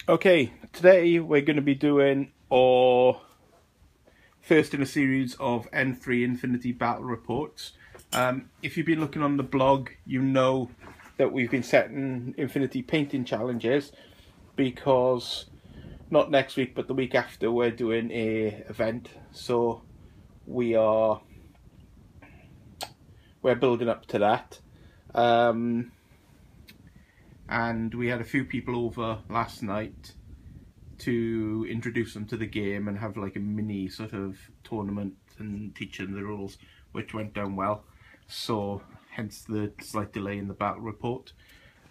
Okay, today we're going to be doing our first in a series of N3 Infinity Battle Reports. If you've been looking on the blog, you know that we've been setting Infinity painting challenges because not next week but the week after we're doing a event. So we're building up to that. And we had a few people over last night to introduce them to the game and have like a mini sort of tournament and teach them the rules, which went down well. So hence the slight delay in the battle report.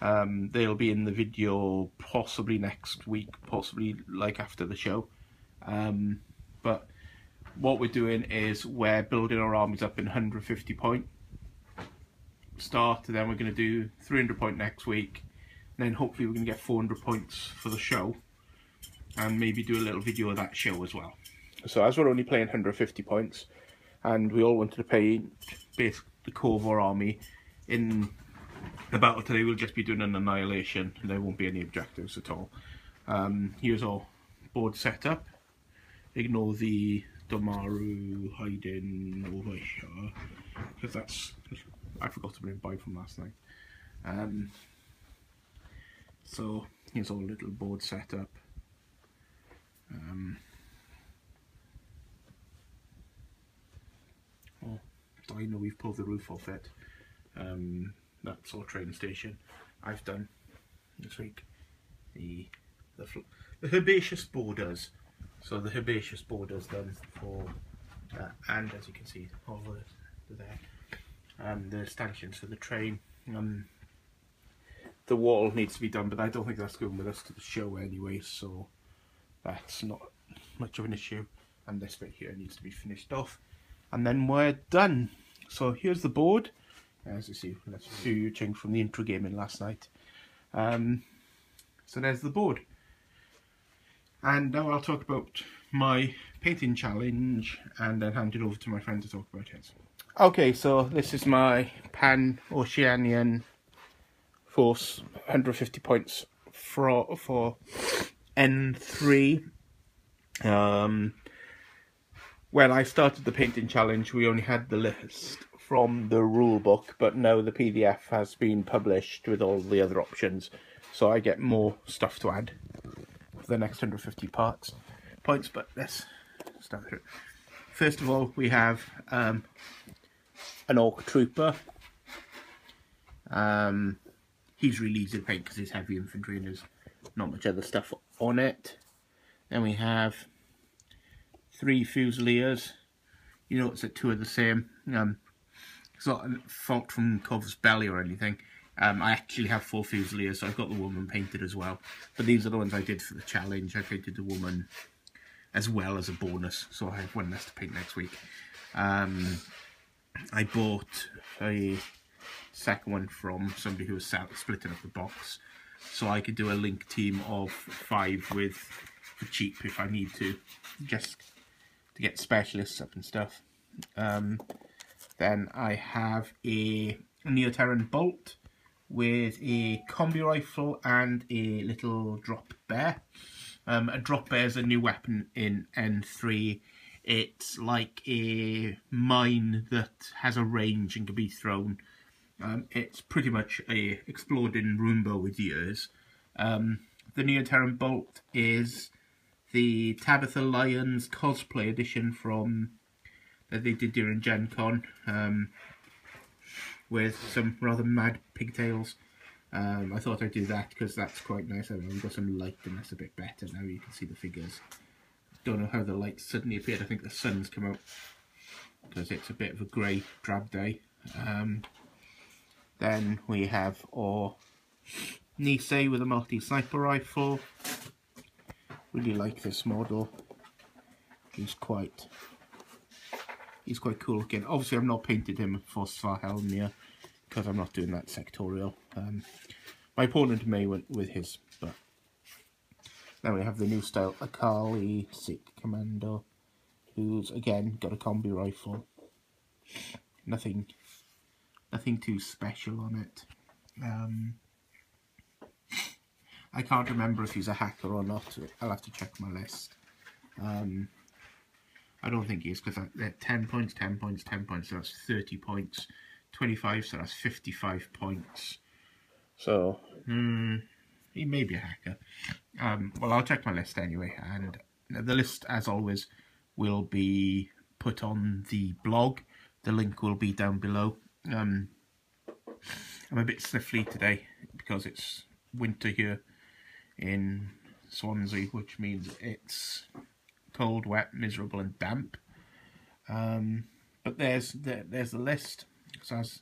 They'll be in the video possibly next week, possibly like after the show. But what we're doing is we're building our armies up in 150 point start, and then we're going to do 300 point next week. And then hopefully we're going to get 400 points for the show and maybe do a little video of that show as well. So as we're only playing 150 points and we all wanted to paint basically the core of our army, in the battle today we'll just be doing an annihilation and there won't be any objectives at all. Here's our board setup. Ignore the Domaru hiding over here because I forgot to bring by from last night. So here's our little board setup. I know we've pulled the roof off it. That's our train station. I've done this week the herbaceous borders. So the herbaceous borders done for and as you can see over there, the stanchions for the train. The wall needs to be done, but I don't think that's going with us to the show anyway, so that's not much of an issue. And this bit here needs to be finished off, and then we're done. So here's the board. As you see, that's a few change from the intro gaming last night. So there's the board. And now I'll talk about my painting challenge and then hand it over to my friend to talk about his. Okay, so this is my Panoceanian force, 150 points for N3. When I started the painting challenge, we only had the list from the rule book, but now the PDF has been published with all the other options, so I get more stuff to add for the next 150 points. But let's start through. First of all, we have an Orc Trooper. He's really easy to paint because he's heavy infantry and there's not much other stuff on it. Then we have 3 Fusiliers. You notice that 2 are the same. It's not a fault from Kov's belly or anything. I actually have 4 Fusiliers, so I've got the woman painted as well. But these are the ones I did for the challenge. I painted the woman as well as a bonus, so I have one less to paint next week. I bought a second one from somebody who was splitting up the box, so I could do a link team of 5 for cheap if I need to, just to get specialists up and stuff. Then I have a Neoterran Bolt with a combi rifle and a little drop bear. A drop bear is a new weapon in N3. It's like a mine that has a range and can be thrown. It's pretty much a exploding Roomba with ears. The Neoterran Bolt is the Tabitha Lyons cosplay edition from that they did during Gen Con, with some rather mad pigtails. I thought I'd do that because that's quite nice. I don't know, we've got some light and that's a bit better now. You can see the figures. Don't know how the light suddenly appeared. I think the sun's come out because it's a bit of a grey, drab day. Then we have our Nisei with a multi-sniper rifle. Really like this model. He's quite cool looking. Obviously I've not painted him for Svarhelmia because I'm not doing that sectorial. My opponent may went with his, but then we have the new style Akali Sikh Commando, who's again got a combi rifle. Nothing too special on it. I can't remember if he's a hacker or not. I'll have to check my list. I don't think he is, because 10 points, 10 points, 10 points, so that's 30 points. 25, so that's 55 points. So, he may be a hacker. Well, I'll check my list anyway, and the list, as always, will be put on the blog. The link will be down below. I'm a bit sniffly today because it's winter here in Swansea, which means it's cold, wet, miserable and damp. But there's the list. So as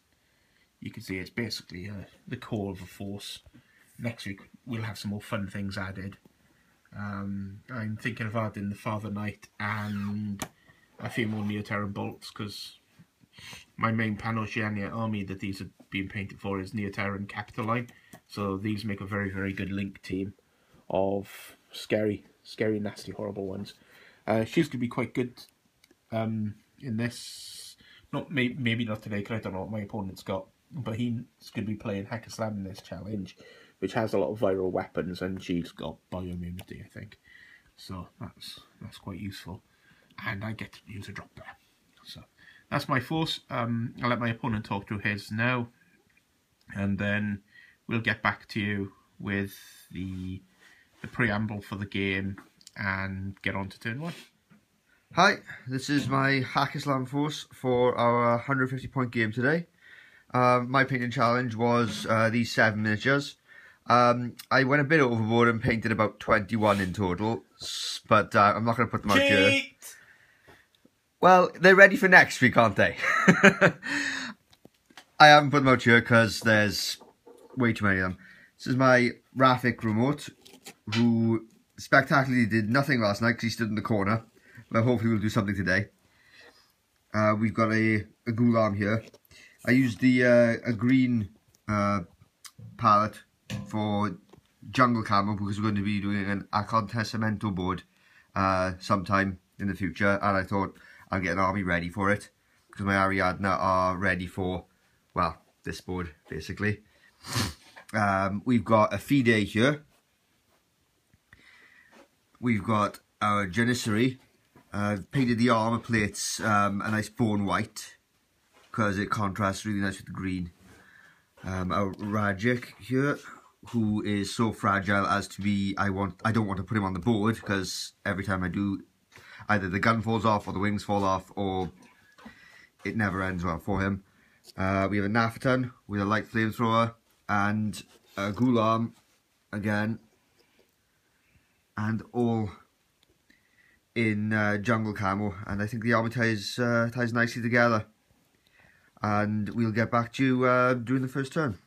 you can see, it's basically the core of a force. Next week we'll have some more fun things added. I'm thinking of adding the Father Knight and a few more Neoterran bolts, because my main Panoceania army that these are being painted for is Neoterran Capitoline. So these make a very, very good link team of scary, nasty, horrible ones. She's going to be quite good in this. Maybe not today, because I don't know what my opponent's got. But he's going to be playing Haqqislam in this challenge, which has a lot of viral weapons, and she's got bioimmunity, I think. So that's quite useful. And I get to use a drop there. So that's my force. I'll let my opponent talk through his now, and then we'll get back to you with the preamble for the game and get on to turn 1. Hi, this is my Haqqislam force for our 150 point game today. My painting challenge was these 7 miniatures. I went a bit overboard and painted about 21 in total, but I'm not going to put them out here. Well, they're ready for next week, aren't they? I haven't put them out here because there's way too many of them. This is my Rafik remote, who spectacularly did nothing last night because he stood in the corner. But hopefully we'll do something today. We've got a Ghulam here. I used the a green palette for jungle camo because we're going to be doing an Panoceania board sometime in the future, and I thought I'll get an army ready for it because my Ariadna are ready for, well, this board basically. We've got a Fide here. We've got our Janissary. I've painted the armour plates a nice bone white because it contrasts really nice with the green. Our Rajik here, who is so fragile as to be, I don't want to put him on the board because every time I do, either the gun falls off or the wings fall off, or it never ends well for him. We have a Nafatan with a light flamethrower and a Ghulam again, and all in jungle camo, and I think the army ties nicely together. And we'll get back to you during the first turn.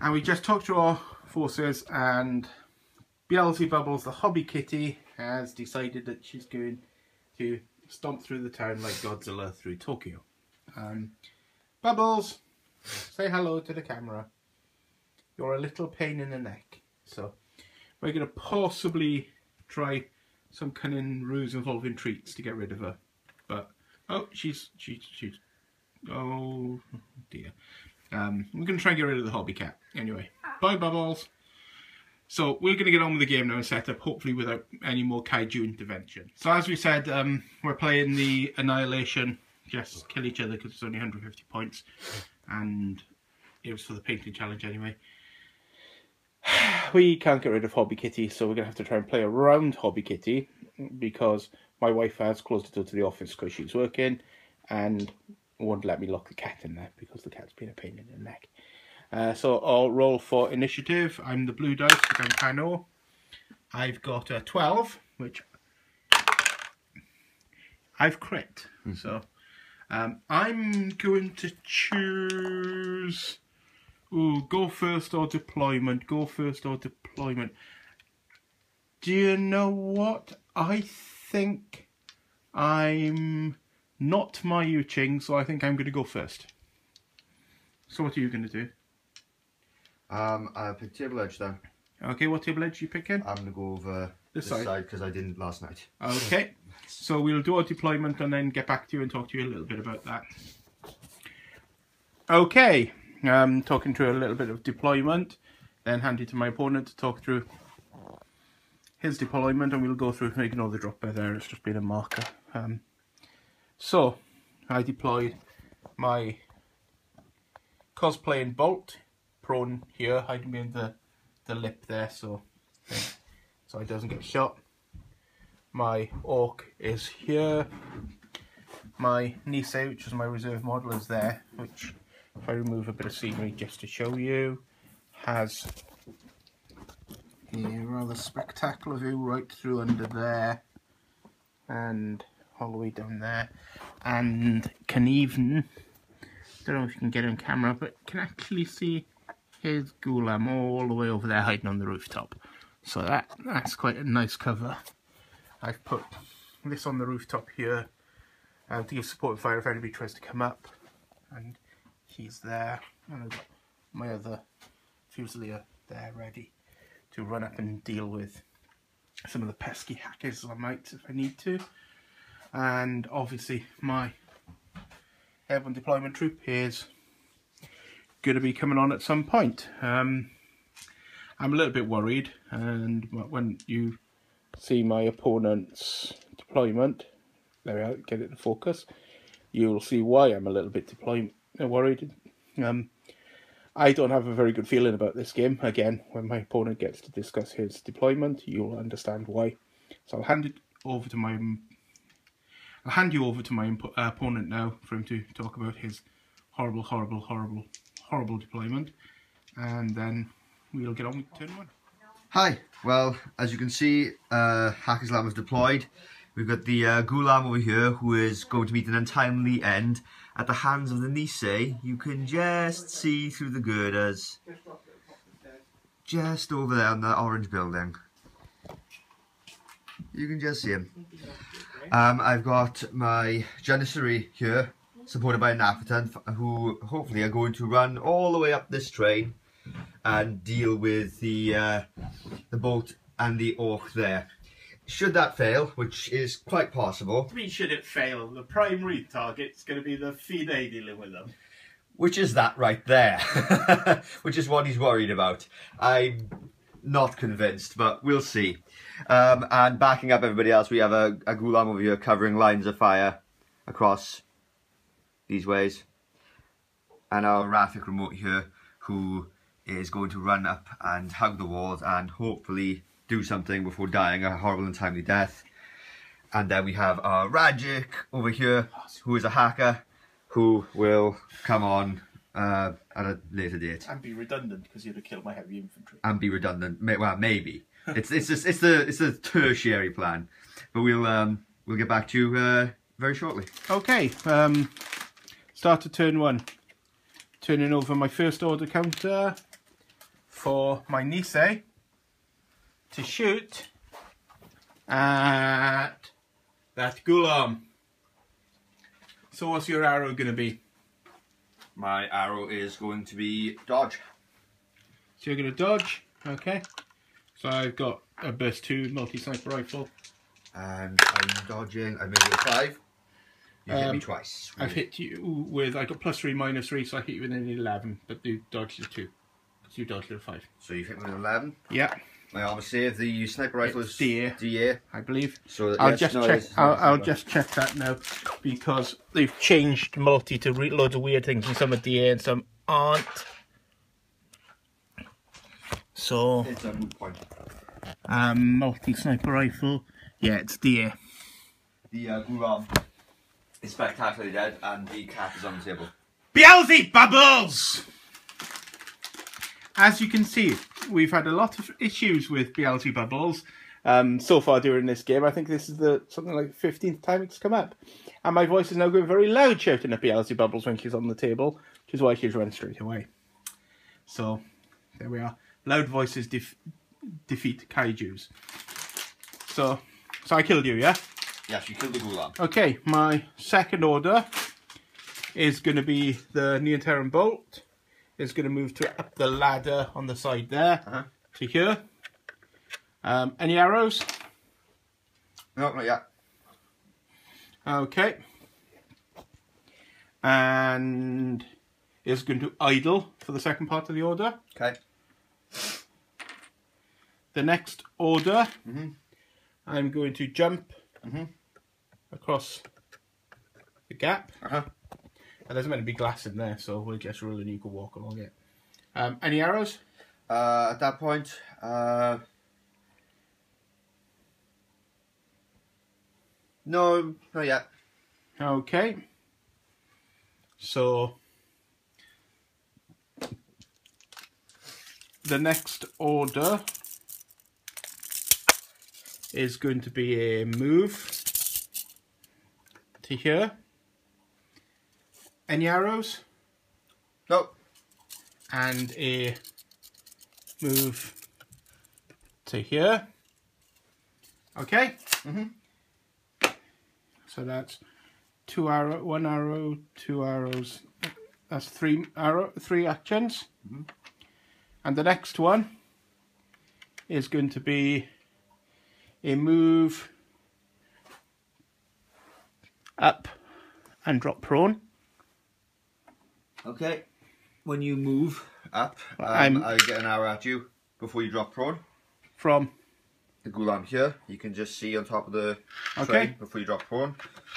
And we just talked to our forces, and BLZ Bubbles, the hobby kitty, has decided that she's going to stomp through the town like Godzilla through Tokyo. Bubbles, say hello to the camera. You're a little pain in the neck. So we're going to possibly try some cunning ruse involving treats to get rid of her. But, oh, she's oh dear. We're going to try and get rid of the hobby cat. Anyway, bye Bubbles. So we're going to get on with the game now and set up, hopefully without any more kaiju intervention. So as we said, we're playing the Annihilation. Just kill each other because it's only 150 points. And it was for the painting challenge anyway. We can't get rid of Hobby Kitty, so we're going to have to try and play around Hobby Kitty, because my wife has closed the door to the office because she's working and won't let me lock the cat in there because the cat's been a pain in the neck. So I'll roll for initiative. I'm the blue dice because I'm Pano. I've got a 12, which I've crit. So I'm going to choose... Ooh, go first or deployment. Go first or deployment. Do you know what? I think I'm not my Yuching, so I think I'm going to go first. So what are you going to do? I picked table edge then. Okay, what table edge are you picking? I'm going to go over this side because I didn't last night. Okay, so we'll do our deployment and then get back to you and talk to you a little bit about that. Okay. Talking through a little bit of deployment, then hand it to my opponent to talk through his deployment, and we'll go through and ignore the dropper there, it's just been a marker. So I deployed my cosplaying bolt prone here, hiding behind the lip there, so it doesn't get shot. My orc is here. My Nisei, which is my reserve model, is there, which, if I remove a bit of scenery just to show you, has a rather spectacular view right through under there and all the way down there, and can even, don't know if you can get on camera, but can actually see his Ghulam all the way over there hiding on the rooftop. So that's quite a nice cover. I've put this on the rooftop here to give support and fire if anybody tries to come up, and he's there, and I've got my other Fusilier there ready to run up and deal with some of the pesky Haqqislam if I need to. And obviously my airborne deployment troop is going to be coming on at some point. I'm a little bit worried, and when you see my opponent's deployment, there we are, get it in focus, you'll see why I'm a little bit worried. I don't have a very good feeling about this game. Again, when my opponent gets to discuss his deployment, you'll understand why. So I'll hand you over to my opponent now for him to talk about his horrible deployment, and then we'll get on with turn 1. Hi, well, as you can see, Haqqislam is deployed. We've got the Ghulam over here, who is going to meet an untimely end at the hands of the Nisei. You can just see through the girders, just over there on the orange building. You can just see him. I've got my Janissary here, supported by an Napatan, who hopefully are going to run all the way up this train and deal with the boat and the orc there. Should that fail, which is quite possible. I mean, should it fail? The primary target's going to be the Fide dealing with them. Which is that right there. Which is what he's worried about. I'm not convinced, but we'll see. And backing up everybody else, we have a Ghulam over here covering lines of fire across these ways. And our Rafik remote here, who is going to run up and hug the walls and hopefully do something before dying a horrible and timely death. And then we have our Rajik over here, who is a hacker, who will come on at a later date. And be redundant, because you'd have killed my heavy infantry. And be redundant, well, maybe. it's the tertiary plan, but we'll get back to you very shortly. Okay, start to turn 1. Turning over my first order counter for my Nisei to shoot at that Ghulam. So what's your arrow going to be? My arrow is going to be dodge. So you're going to dodge, okay. So I've got a burst 2 multi-sniper rifle. And I'm dodging, I made it a 5. You hit me twice. I've hit you with, I got +3, -3, so I hit you with an 11, but you dodged a 2. Because you dodged a 5. So you've hit me with an 11? Yeah. My armor save, the sniper rifle is DA, I believe. So that, I'll yes, just no, check. I'll just check that now, because they've changed multi to loads of weird things, and some are DA and some aren't. So it's a moot point. Multi sniper rifle, yeah, it's DA. The Ghulam is spectacularly dead, and the cat is on the table. Beelzebubbles! As you can see, we've had a lot of issues with Beelzebubbles so far during this game. I think this is something like 15th time it's come up. And my voice is now going very loud shouting at Beelzebubbles when she's on the table, which is why she's run straight away. So, there we are. Loud voices defeat kaijus. So I killed you, yeah? Yes, you killed the Ghulam. Okay, my second order is going to be the Neoterran Bolt. It's going to move up the ladder on the side there to here. Any arrows? No, not yet. Okay. And it's going to idle for the second part of the order. Okay. the next order, I'm going to jump across the gap. And there's meant to be glass in there, so we'll just roll and you can walk along it. Any arrows? At that point, no, not yet. Okay. So the next order is going to be a move to here. Any arrows? No. And a move to here. Okay. So that's 2 arrow, 1 arrow, 2 arrows. That's 3 actions. And the next one is going to be a move up and drop prone. Okay. When you move up, I get an arrow at you before you drop prone. From the ghulam here, you can just see on top of the tray before you drop prone.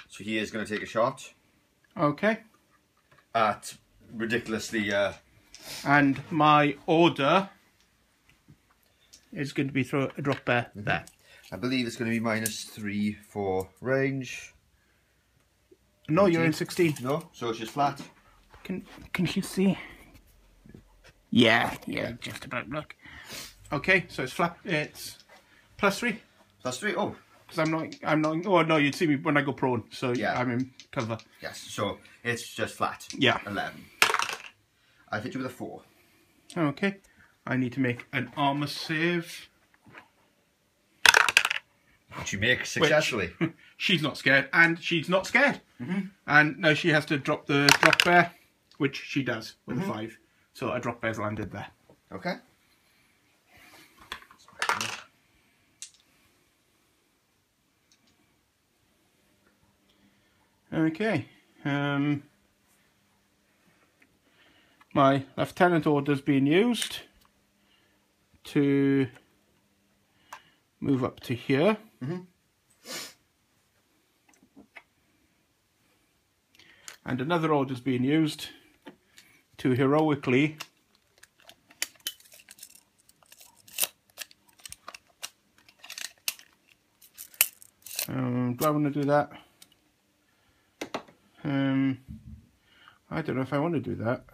So he is going to take a shot. Okay. At ridiculously. And my order is going to be throw a drop bear there. I believe it's going to be -3 for range. No, 18. you're in 16. No, so it's just flat. Can you see? Yeah, just about. Look. Okay, so it's flat. It's +3. +3. Oh, because I'm not. Oh no, you'd see me when I go prone. So yeah, I'm in cover. Yes. So it's just flat. Yeah. 11. I hit you with a 4. Okay. I need to make an armor save. Which you make successfully. Which, she's not scared, and she's not scared. And now she has to drop the drop bear, which she does with a 5. So a drop bear's landed there. Okay. Okay. My lieutenant order's being used to move up to here. And another order's being used to heroically do I want to do that? I don't know if I want to do that.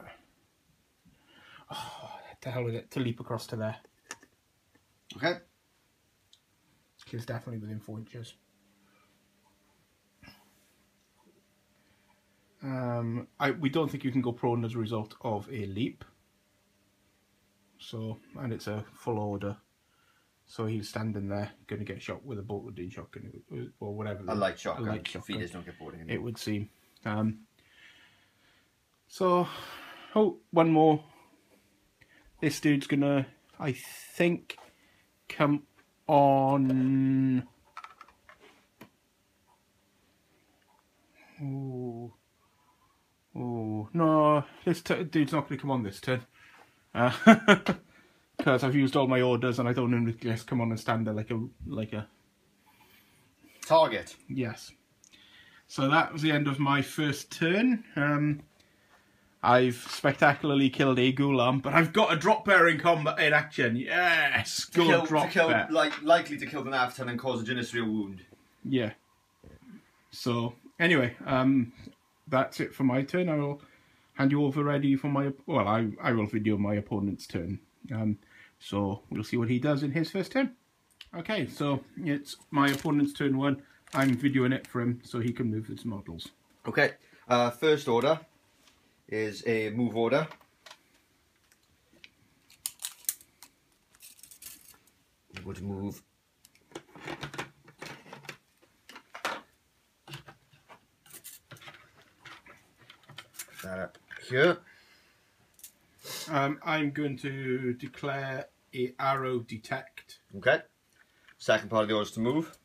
Oh, the hell with it, to leap across to there. Okay. She's definitely within 4 inches. We don't think you can go prone as a result of a leap. So, and it's a full order. So he's standing there, going to get shot with a bolt-wooden shotgun or whatever. A light shotgun. A light shotgun. Feeders don't get bored anymore. It would seem. So, one more. This dude's gonna, I think, come on. Oh no! This dude's not gonna come on this turn. Because I've used all my orders and I don't want him to just come on and stand there like a target. Yes. So that was the end of my first turn. I've spectacularly killed a ghulam, but I've got a drop bear in combat in action. Yes, good drop bear. Likely to kill the Naftan and cause a Janissary wound. Yeah. So anyway, that's it for my turn. I will hand you over ready for my. Well, I will video my opponent's turn. So we'll see what he does in his first turn. Okay, so it's my opponent's turn 1. I'm videoing it for him so he can move his models. Okay, first order is a move order. I'm going to move that up here. I'm going to declare a arrow detect. Okay. Second part of the order is to move.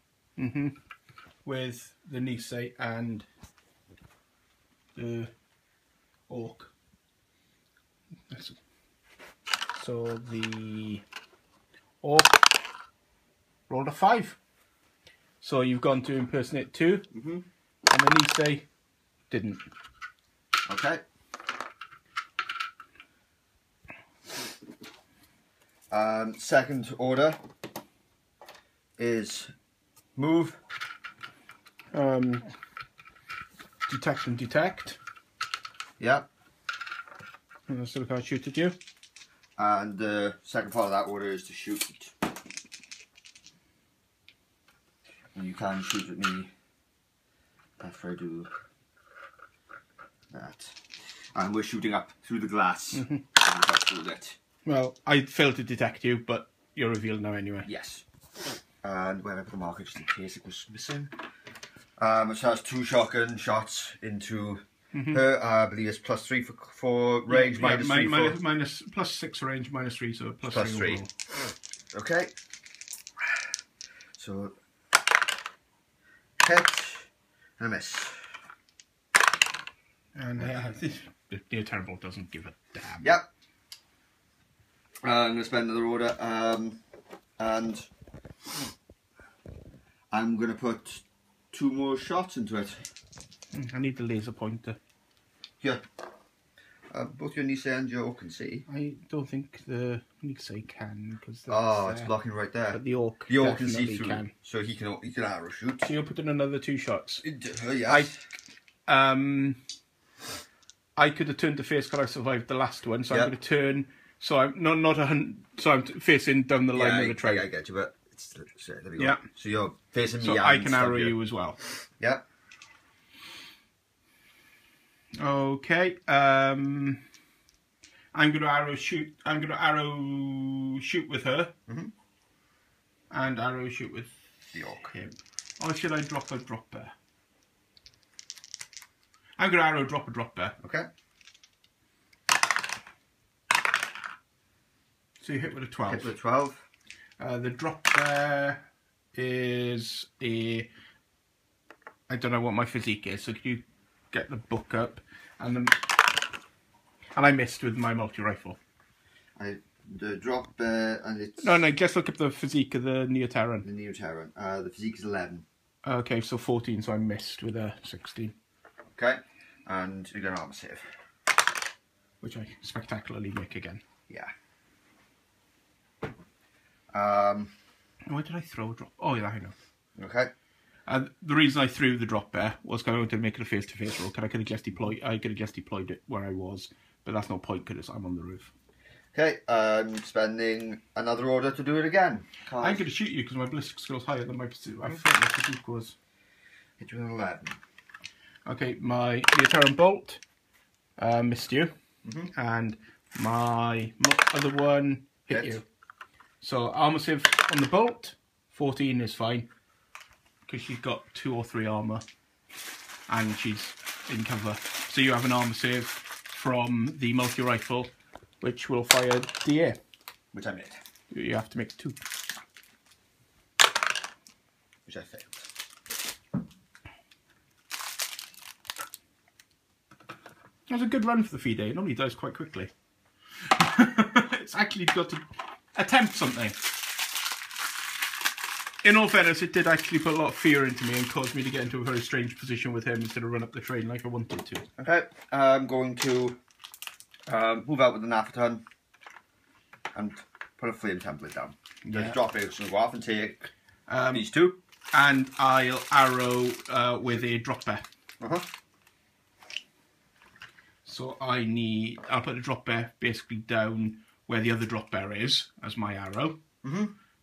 With the Nisei and the Orc. So the Orc rolled a 5. So you've gone to impersonate 2, and then Issei didn't. Okay. Second order is move. Detect and detect. Yeah. And I still can't shoot at you. And the second part of that order is to shoot. And you can shoot at me after I do that. And we're shooting up through the glass. With it. Well, I failed to detect you, but you're revealed now anyway. Yes. And where I put the marker just in case it was missing. Which has 2 shotgun shots into her. I believe it's +3 for range, -3 for... +6 range, -3, so +3. overall. Okay. So, hit and a miss. And the near terrible doesn't give a damn. Yep. I'm going to spend another order, and I'm going to put 2 more shots into it. I need the laser pointer. Yeah. Both your Nisa and your Orc can see. I don't think the Nisa can, because it's blocking right there. But the Orc can see through, can. So he can arrow shoot. So you're putting another 2 shots. Yes. I could have turned to face because I survived the last one, so I'm going to turn. So I'm so I'm facing down the line of the train. I get you, but so there we go. So you're facing me. So I can arrow you as well. Yeah. Okay. I'm going to arrow shoot. I'm going to arrow shoot with her. And arrow shoot with the Orc. Him. Or should I drop a dropper? I'm going to arrow drop a dropper. Okay. So you hit with a 12. Hit with a 12. The dropper is a... I don't know what my physique is, so could you get the book up? And I missed with my multi-rifle. The drop and it's... No, just look up the physique of the Neoterran. The Neoterran. The physique is 11. Okay, so 14, so I missed with a 16. Okay, and you get an armor save. Which I spectacularly make again. Yeah. Why did I throw a drop? Oh, yeah, I know. Okay. The reason I threw the drop bear was because I wanted to make it a face-to-face roll. I could have just deployed it where I was, but that's no point because I'm on the roof. Okay, I'm spending another order to do it again. I'm going to shoot you because my ballistic skill's higher than my pursuit. I thought my physique was. Hit you with an 11. Okay, my Neoterran bolt missed you, and my other one hit you. So armor save on the bolt, 14 is fine because she's got 2 or 3 armor, and she's in cover. So you have an armor save from the multi-rifle, which will fire DA. Which I made. You have to make 2. Which I failed. That was a good run for the FIDE. It normally dies quite quickly. It's actually got to attempt something. In all fairness, it did actually put a lot of fear into me and caused me to get into a very strange position with him instead of run up the train like I wanted to. Okay, I'm going to move out with the Naphaton and put a flame template down. Just drop it, so go off and take these 2. And I'll arrow with a drop bear. So I'll put a drop bear basically down where the other drop bear is as my arrow,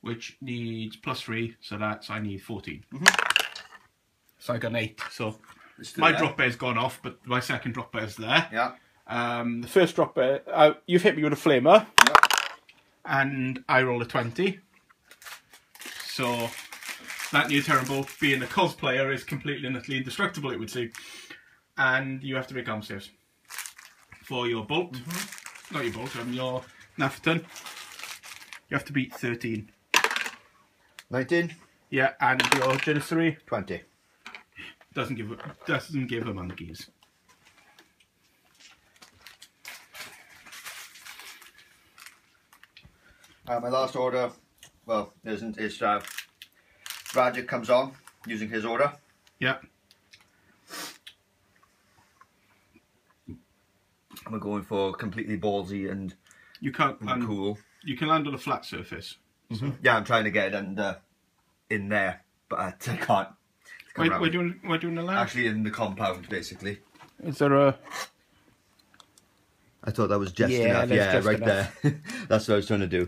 which needs +3, so I need 14. So I got an 8. So my drop bear's gone off, but my second drop bear's there. Yeah. The first drop bear, you've hit me with a flamer, and I roll a 20. So that new terrible, being a cosplayer, is completely and utterly indestructible, it would seem. And you have to make arm saves for your bolt. Not your bolt, your Naphaton. You have to beat 13. 19. Yeah, and your Janissary 20. Doesn't give a monkeys. My last order, well, isn't. It's Rajic comes on using his order. Yeah. And we're going for completely ballsy and You can't cool. You can land on a flat surface. So. Yeah, I'm trying to get it in there, but I can't. We're doing the land? Actually, in the compound, basically. Is there a... I thought that was just Yeah, enough. that's Yeah, just right enough. there. That's what I was trying to do.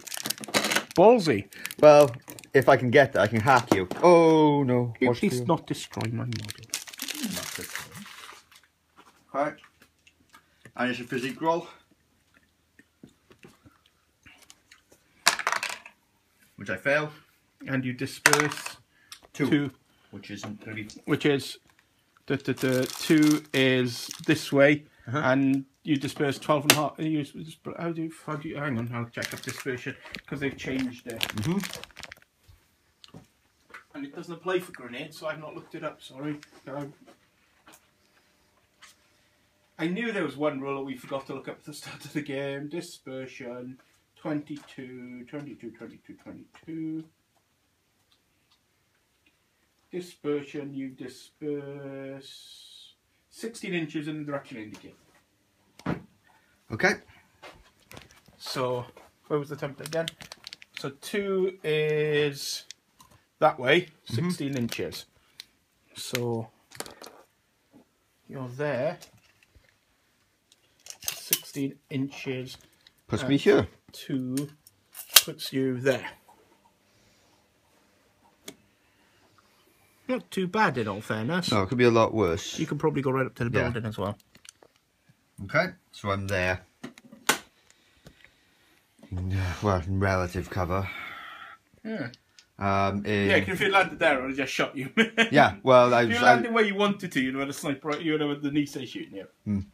Ballsy. Well, if I can get that, I can hack you. Oh, no. Please not destroy my model. Alright. And it's a physique roll. Which I fail. And you disperse two. Which isn't really... Which is... 2 is this way. And you disperse 12 and a half. How do you... Hang on, I'll check up dispersion. Because they've changed it. And it doesn't apply for grenades, so I've not looked it up, sorry. I knew there was one rule that we forgot to look up at the start of the game. Dispersion, 22. Dispersion, you disperse 16 inches in the direction indicated. Okay. So, where was the template again? So 2 is that way, 16 inches. So, you're there. 16 inches. Puts me here. 2 puts you there. Not too bad in all fairness. No, it could be a lot worse. You can probably go right up to the building as well. Okay, so I'm there. Well, in relative cover. Yeah. Yeah, if you landed there, I would have just shot you. Yeah, well, if you landed where you wanted to, you'd have had a sniper right, you would have had the Nisei shooting you.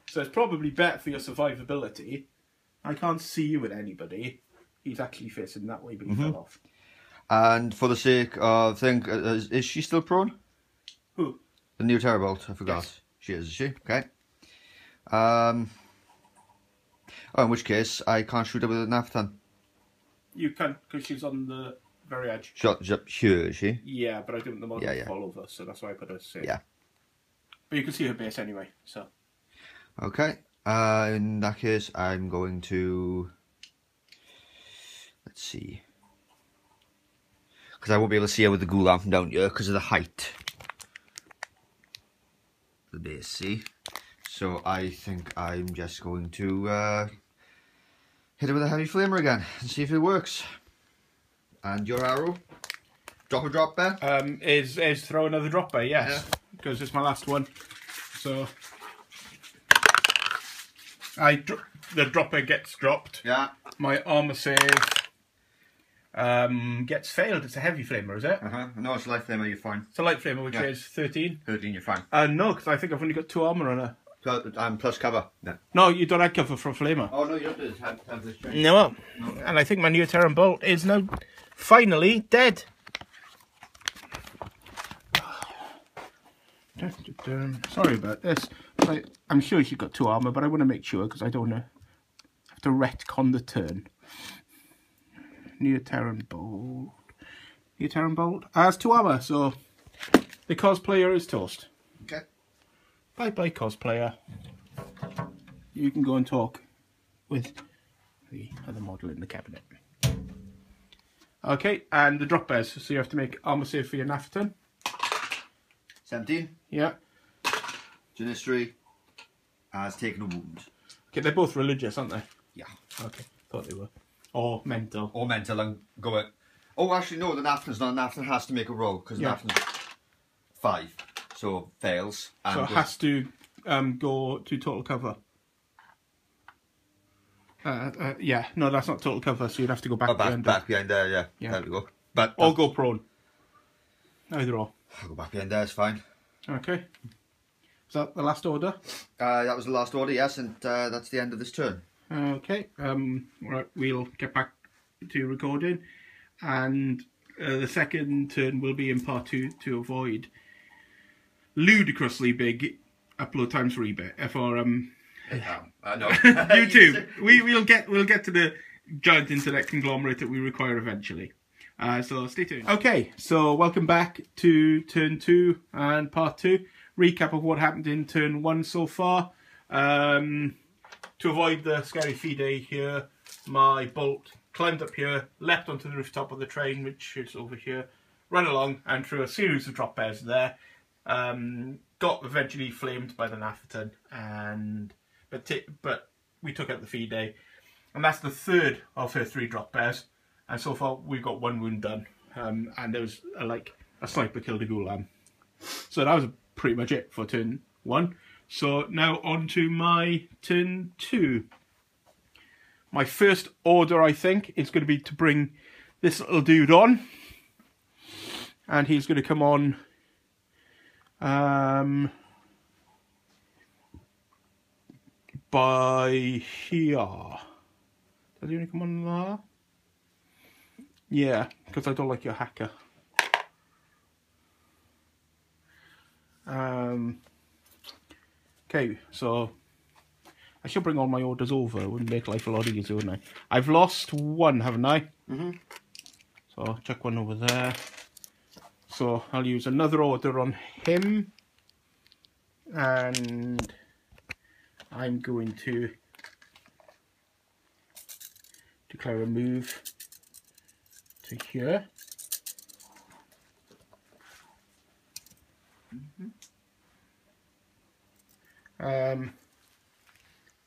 So it's probably better for your survivability. I can't see you with anybody. He's actually facing that way, but he fell off. And for the sake of is she still prone? Who? The new Terrorbolt, I forgot. Yes. She is she? Okay. Oh, in which case, I can't shoot her with a Naftan. You can, because she's on the very edge. Shot up here, is she? Yeah, but I didn't want the model Yeah. to fall over, so that's why I put her safe. Yeah. But you can see her base anyway, so. Okay. In that case, I'm going to... Let's see. Because I won't be able to see her with the Ghulam from down here because of the height. The base, see? So I think I'm just going to hit it with a heavy flamer again and see if it works. And your arrow? Drop there? Is throw another dropper, yes. Because it's my last one. So the dropper gets dropped. Yeah. My armour save gets failed. It's a heavy flamer, is it? No, it's a light flamer, you're fine. It's a light flamer, which is 13. 13, you're fine. No, because I think I've only got 2 armour on her. Plus cover. No. No, you don't have cover for a flamer. Oh no, you don't have this change. No. And I think my new Terran Bolt is now finally dead. Sorry about this. I'm sure she got 2 armour, but I want to make sure because I don't want to have to retcon the turn. New Terran Bolt. New Terran Bolt has 2 armour, so the cosplayer is toast. Okay. Bye-bye, cosplayer. You can go and talk with the other model in the cabinet. Okay, and the drop bears. So you have to make armour save for your Naftan. 17. Yeah. Janistry has taken a wound. Okay, they're both religious, aren't they? Yeah. Okay, thought they were. Or mental. Or mental and go it. Oh, actually, no, the Naftan's not. Naftan has to make a roll because Naftan's 5. So fails. And so it has to go to total cover. Yeah, no, that's not total cover, so you'd have to go back behind back behind there, yeah. There we go. But or go prone. Either or. I'll go back behind there, it's fine. Okay. Is that the last order? That was the last order, yes, and that's the end of this turn. Okay. Right, we'll get back to recording, and the second turn will be in part 2 to avoid ludicrously big upload times for eBay for No. YouTube. We'll get to the giant internet conglomerate that we require eventually. So stay tuned. Okay, so welcome back to turn 2 and part 2. Recap of what happened in turn 1 so far. To avoid the scary feed day here, my bolt climbed up here, leapt onto the rooftop of the train, which is over here, ran along and threw a series of drop bears there. Got eventually flamed by the Nafferton, but we took out the feed day, and that's the third of her 3 drop bears. And so far we've got 1 wound done, and there was a sniper killed a ghulam. So that was pretty much it for turn 1. So now on to my turn 2. My first order, I think, is going to be to bring this little dude on. And he's going to come on by here. Does he only come on there? Yeah, because I don't like your hacker. Okay, so I should bring all my orders over. It would make life a lot easier, wouldn't I? I've lost 1, haven't I? Mm-hmm. So I'll chuck 1 over there. So I'll use another order on him. And I'm going to declare a move to here.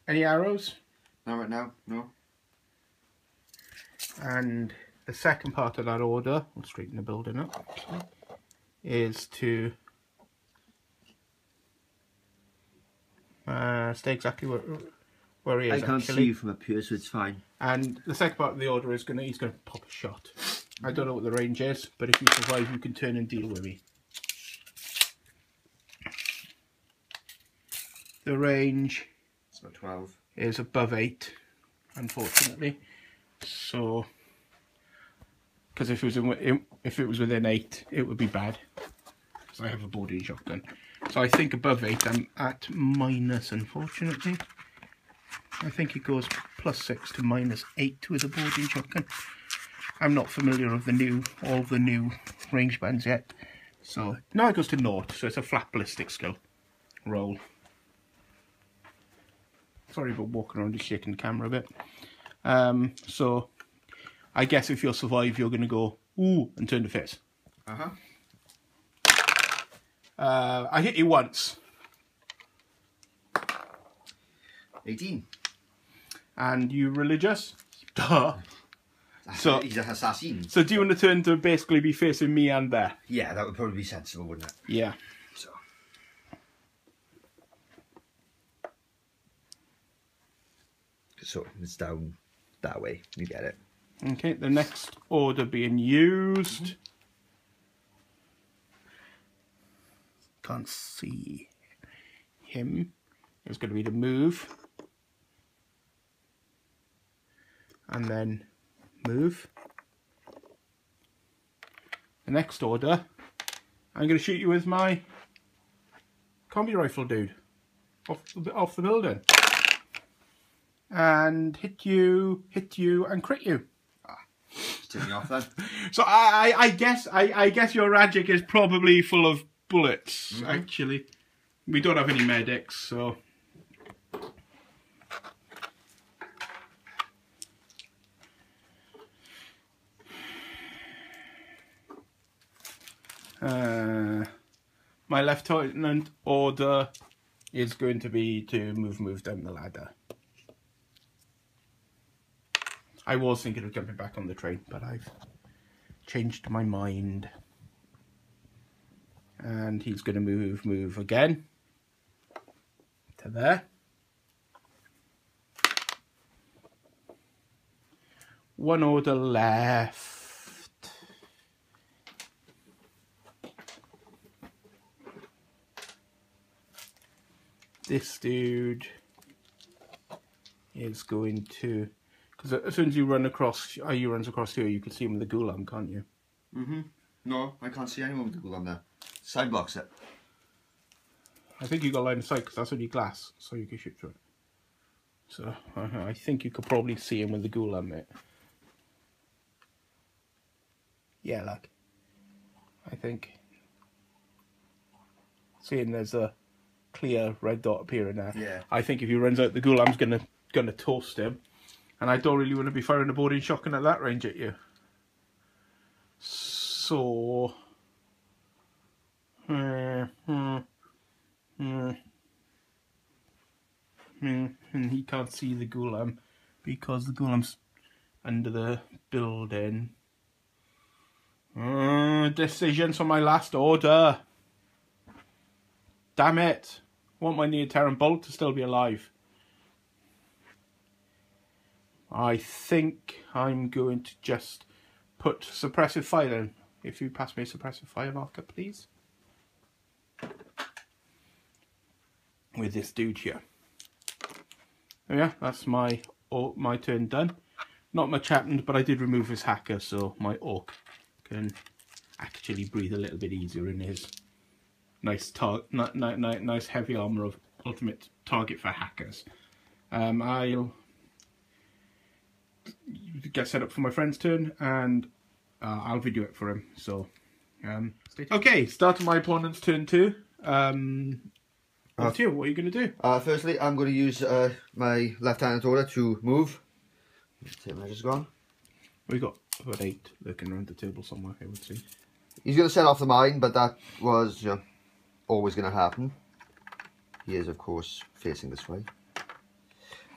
Any arrows? Not right now, no. And the second part of that order, I'll straighten the building up, actually, is to stay exactly where he is. I can't see you from up here, so it's fine. And the second part of the order is he's gonna pop a shot. I don't know what the range is, but if you survive, you can turn and deal with me. The range it's about 12. Is above 8, unfortunately. So, because if it was within 8, it would be bad. Because I have a boarding shotgun. So I think above 8, I'm at minus, unfortunately. I think it goes +6 to -8 with a boarding shotgun. I'm not familiar with all the new range bands yet. So now it goes to 0, so it's a flat ballistic skill roll. Sorry about walking around and shaking the camera a bit. So I guess if you'll survive, you're going to go ooh and turn to face. I hit you once. 18. And you religious? Duh. So he's an assassin. So do you want to turn to basically be facing me and there? Yeah, that would probably be sensible, wouldn't it? Yeah. So it's down that way. You get it. Okay, the next order being used. Can't see him. It's going to be the move. And then move. The next order, I'm going to shoot you with my combi rifle, dude. Off the building. And hit you, and crit you. Take me off then. So I guess your Rajic is probably full of bullets. Actually, we don't have any medics, so. My lieutenant order is going to be to move down the ladder. I was thinking of jumping back on the train, but I've changed my mind. And he's going to move again to there. One order left. This dude is going to... Because as soon as you run across, he runs across here, you can see him with the ghulam, can't you? No, I can't see anyone with the ghulam there. Side blocks it. I think you got line of sight because that's only glass, so you can shoot through it. So I think you could probably see him with the ghulam, mate. Yeah, look. I think. Seeing there's a clear red dot appearing there. Yeah. I think if he runs out the Ghulam's gonna toast him. And I don't really want to be firing a boarding shotgun at that range at you. So and he can't see the Ghulam because the Ghulam's under the building. Decisions for my last order. Damn it. I want my Neoterran bolt to still be alive. I think I'm going to just put suppressive fire in. If you pass me a suppressive fire marker, please. With this dude here. Oh yeah, that's my turn done. Not much happened, but I did remove his hacker, so my orc can actually breathe a little bit easier in his nice nice heavy armor of ultimate target for hackers. I'll get set up for my friend's turn, and I'll video it for him. So, stay tuned. Okay, start of my opponent's turn too. What are you going to do? Firstly, I'm going to use my left-handed order to move. Tape measure's gone. We got about 8 looking around the table somewhere, I would see. He's going to set off the mine, but that was always going to happen. He is, of course, facing this way.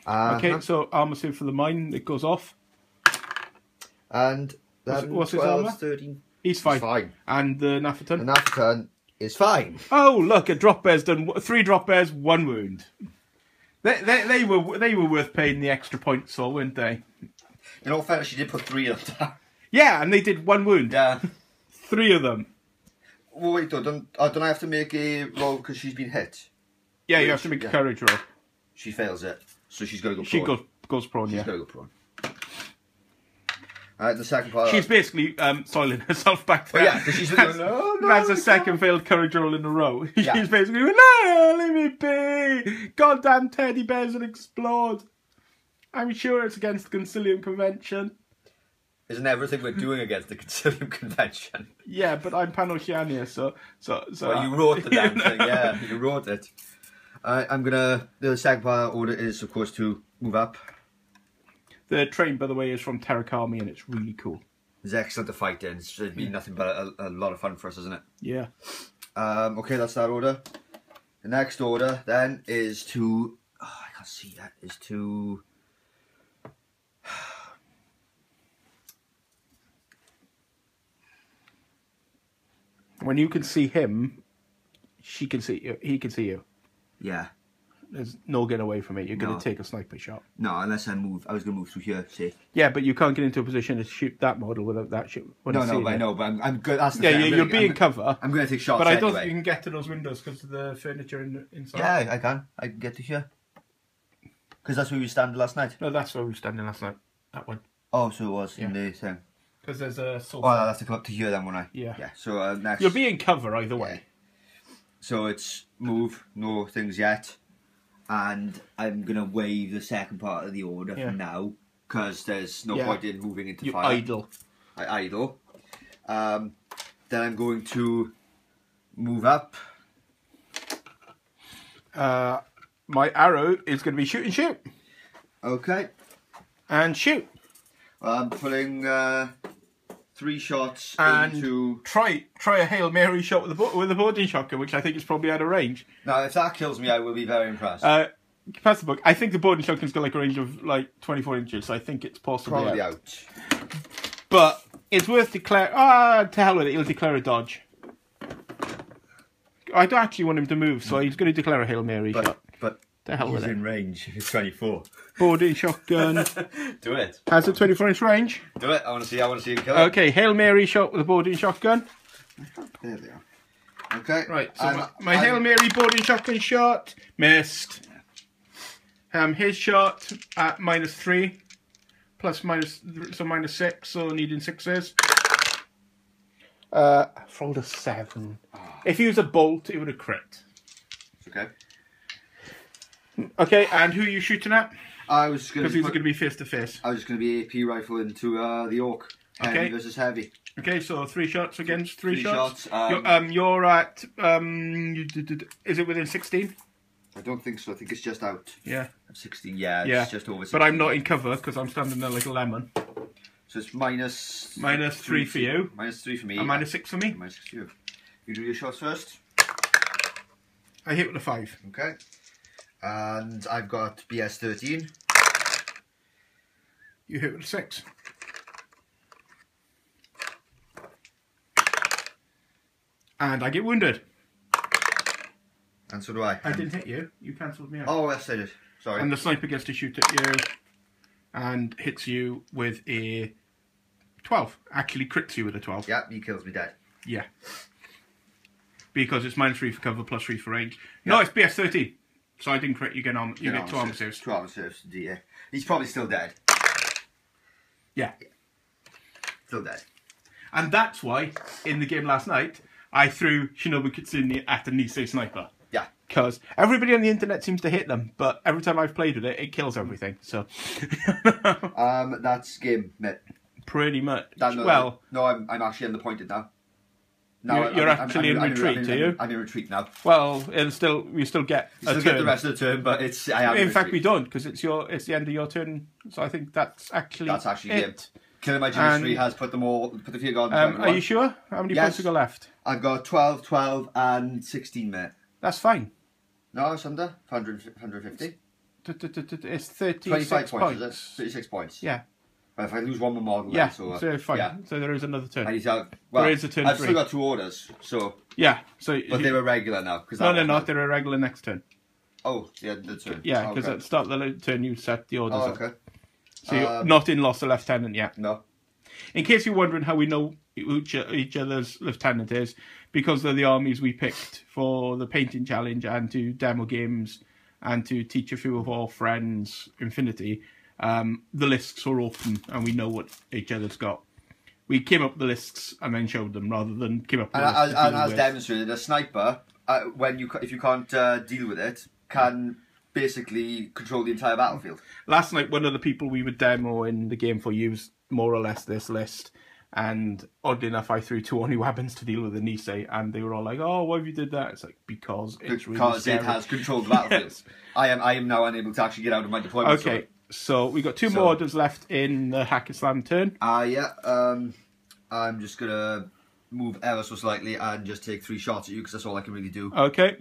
Okay, so armor save for the mine. It goes off. And what's his armor? 13. He's fine. He's fine. And the Naphaton? The Naphaton is fine. Oh, look, a drop bear's done 3 drop bears, 1 wound. They were worth paying the extra points for, weren't they? In all fairness, she did put 3 of them. Yeah, and they did 1 wound. Yeah. 3 of them. Well, wait, though, don't I have to make a roll because she's been hit? Yeah, you have to make a courage roll. She fails it, so she's got to go prone. She goes prone, yeah. She's got to go prone. The second part. She's basically soiling herself back there. Oh, yeah, because she's going, no, that's a second failed courage roll in a row. Yeah. She's basically going, no, let me be. Goddamn teddy bears will explode. I'm sure it's against the Concilium Convention. Isn't everything we're doing against the Concilium Convention? Yeah, but I'm Panoceania, so. Well, you wrote the damn thing, yeah. You wrote it. I'm gonna. The second part of the order is, of course, to move up. The train, by the way, is from Terrakami, and it's really cool. It's excellent to fight in. It's been nothing but a lot of fun for us, isn't it? Yeah. Okay, that's that order. The next order then is to. Oh, I can't see that. Is to. When you can see him, she can see you. He can see you. Yeah. There's no getting away from it. You're going to take a sniper shot. No, unless I move. I was going to move through here, see. Yeah, but you can't get into a position to shoot that model without that shit. No, I know, but I'm good. That's the yeah, thing. you'll be in cover. I'm going to take shots but I don't anyway. think you can get to those windows because of the furniture inside. Yeah, I can. I can get to here. Because that's where we standing last night. No, that's where we were standing last night. That one. Oh, so it was in the thing. Because there's a sofa. Oh, I'll have to come up to here then, won't I? Yeah. Yeah, so next... You'll be in cover either way. So it's move, no things yet. And I'm going to waive the second part of the order for now. Because there's no point in moving into fire. Idle. I idle. Then I'm going to move up. My arrow is going to be shoot and shoot. Okay. And shoot. I'm putting 3 shots and into... Try a Hail Mary shot with a boarding shotgun, which I think is probably out of range. Now, if that kills me, I will be very impressed. Pass the book. I think the boarding shotgun's got like a range of like 24 inches, so I think it's possibly out. But it's worth declaring... to hell with it, he'll declare a dodge. I don't actually want him to move, so he's going to declare a Hail Mary shot. But to hell with he's it. in range if it's 24. Boarding shotgun. Do it. Has a 24-inch range. Do it. I want to see him kill it. Okay, Hail Mary shot with a boarding shotgun. There they are. Okay. Right, so my Hail Mary boarding shotgun shot missed. His shot at -3, so -6, so needing 6s. Rolled a 7. Oh. If he was a bolt, it would have crit. Okay. Okay, and who are you shooting at? I was going to. Because he's going to be face to face. I was just going to be AP rifle into the orc. Heavy versus heavy. Okay, so 3 shots against 3 3 shots. shots. You're at is it within 16? I don't think so. I think it's just out. Yeah. 16. Yeah, it's Yeah. just over 16. But I'm not in cover because I'm standing there like a lemon. So it's minus 3 for you. Minus 3 for me. And minus 6 for me. Minus 6 for you. You do your shots first. I hit with a 5. Okay. And I've got BS 13. You hit with a 6. And I get wounded. And so do I. I didn't hit you. You cancelled me out. Oh, yes, I did. Sorry. And the sniper gets to shoot at you and hits you with a 12. Actually crits you with a 12. Yeah, he kills me dead. Yeah. Because it's minus 3 for cover, plus 3 for range. Yeah. No, it's BS 13. So I didn't crit, you get 2 armor saves. 2 armor saves, yeah. He's probably still dead. Yeah. Still dead. And that's why, in the game last night, I threw Shinobu Kitsune at a Nisei sniper. Yeah. Because everybody on the internet seems to hit them, but every time I've played with it, it kills everything. So. That's game, mate. Pretty much. No, I'm actually underpointed now. You're actually in retreat, are you? I'm in retreat now. Well, we still get a turn. Get the rest of the turn, but it's. In fact, we don't because it's the end of your turn. So I think that's actually game. Killing my Genius 3 has put the field guard. Are you sure? How many points have you got left? I've got 12, 12, and 16, mate. That's fine. No, it's under 150. It's 36 25 points. Is it? 36 points. Yeah. If I lose one more model, yeah, so fine. Yeah. So there is another turn. There is a turn. I've still got 2 orders, so yeah. But they were regular now. No, they're not. They're irregular next turn. Oh, yeah, the turn. Yeah, because at the start of the turn you set the orders. Oh, okay. Up. So you're not in Lost a Lieutenant yet. No. In case you're wondering how we know who each other's lieutenant is, because they're the armies we picked for the painting challenge and to demo games and to teach a few of our friends Infinity. The lists are open and we know what each other's got. We came up with the lists and then showed them rather than came up with the lists. And as demonstrated, a sniper, if you can't deal with it, can basically control the entire battlefield. Last night, one of the people we were demoing the game for used more or less this list. And oddly enough, I threw 2 only weapons to deal with the Nisei, and they were all like, "Oh, why have you did that?" It's like because it's really scary. It has controlled the battlefield. Yes. I am now unable to actually get out of my deployment. Okay. So we got 2 more orders left in the Haqqislam turn. Yeah. I'm just gonna move ever so slightly and just take 3 shots at you because that's all I can really do. Okay.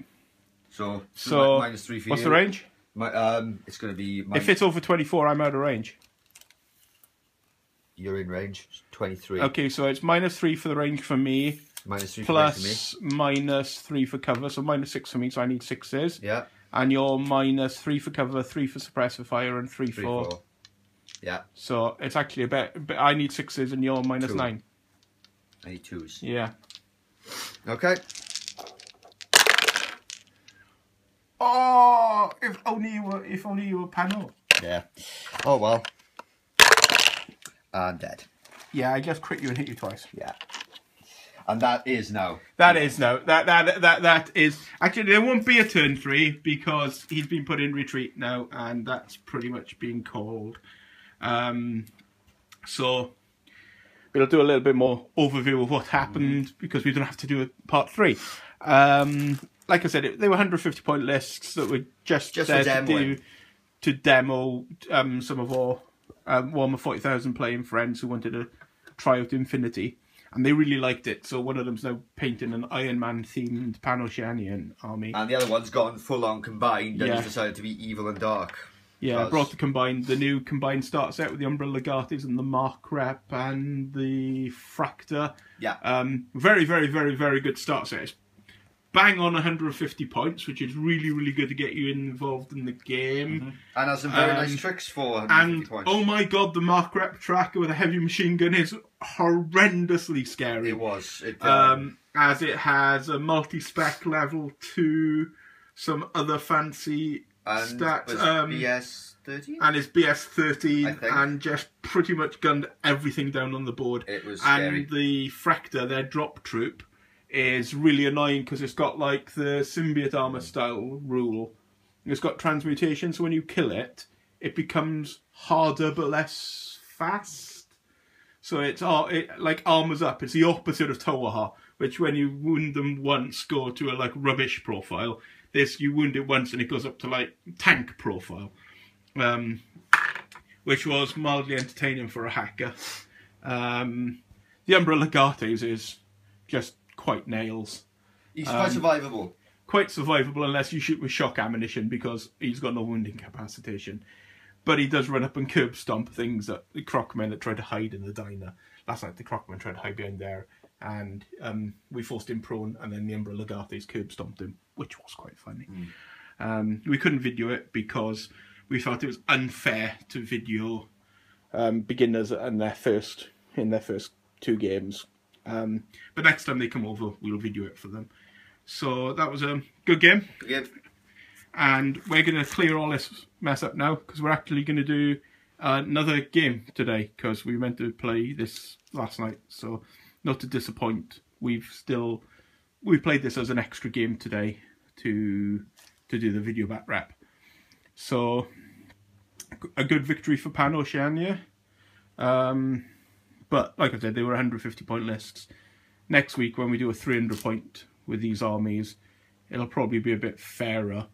So minus 3 for what's you. the range? It's gonna be. If it's over 24, I'm out of range. You're in range. 23. Okay, so it's minus 3 for the range for me. Minus 3 plus for me. minus 3 for cover, so minus 6 for me. So I need 6s. Yeah. And you're minus 3 for cover, 3 for suppressive fire, and 3 for. Yeah. So it's actually a bit. I need 6s, and you're minus 9. I need 2s. Yeah. Okay. Oh, if only you were Pano. Yeah. Oh well. I'm dead. Yeah, I just crit you and hit you twice. Yeah. And that is no. That is no. That is actually there won't be a turn 3 because he's been put in retreat now, and that's pretty much being called. So we'll do a little bit more overview of what happened because we don't have to do a part 3. Like I said, they were 150 point lists that were just there to demo some of our Warhammer 40,000 playing friends who wanted to try out Infinity. And they really liked it, so one of them's now painting an Iron Man themed Panoceanian army. And the other one's gone full on combined and he's decided to be evil and dark. Yeah, I brought the new combined start set with the Umbrella Legates and the Mark Rep and the Fractor. Yeah. Very, very, very, very good start set. It's bang on 150 points, which is really, really good to get you involved in the game. Mm-hmm. And has some very nice tricks for 150 points. Oh my god, the Mark Rep tracker with a heavy machine gun is horrendously scary. It was. As it has a multi-spec level 2, some other fancy stats. BS 13? And it's BS 13, and just pretty much gunned everything down on the board. It was scary. And the Fractor, their drop troop, is really annoying because it's got like the symbiote armor style rule. It's got transmutation, so when you kill it, it becomes harder but less fast. So it's like armors up. It's the opposite of Towaha, which when you wound them once go to a like rubbish profile. This, you wound it once and it goes up to like tank profile, which was mildly entertaining for a hacker. The Umbra Legates is just quite nails. He's quite survivable. Quite survivable unless you shoot with shock ammunition because he's got no wounding capacitation. But he does run up and curb stomp things that the Crocmen that tried to hide in the diner. Last night the Crocmen tried to hide behind there and we forced him prone and then the Umbra Legates curb stomped him, which was quite funny. We couldn't video it because we felt it was unfair to video beginners in their first 2 games. But next time they come over, we'll video it for them. So that was a good game. Good game. And we're going to clear all this mess up now because we're actually going to do another game today because we meant to play this last night. So not to disappoint, we played this as an extra game today to do the video back wrap. So a good victory for Panoceania. But like I said, they were 150 point lists. Next week when we do a 300 point with these armies, it'll probably be a bit fairer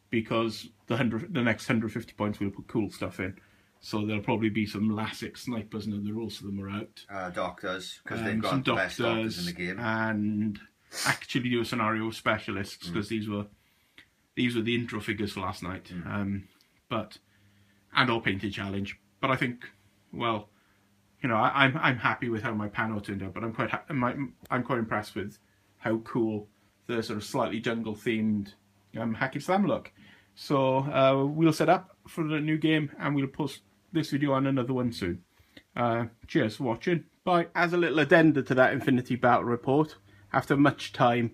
because the next 150 points we'll put cool stuff in. So there'll probably be some Lassic snipers and the rules of them are out. Doctors, because they've got the best doctors in the game. And actually do a scenario with specialists because these were the intro figures for last night. And our painted challenge. But I think, well, you know, I'm happy with how my Pano turned out, but I'm quite impressed with how cool the sort of slightly jungle themed Haqqislam look. So we'll set up for the new game and we'll post this video on another one soon. Cheers for watching. Bye. As a little addenda to that Infinity Battle report, after much time,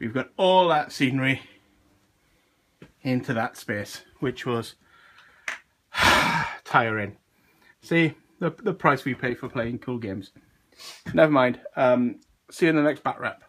we've got all that scenery into that space, which was tiring. See, the price we pay for playing cool games. Never mind. See you in the next bat wrap.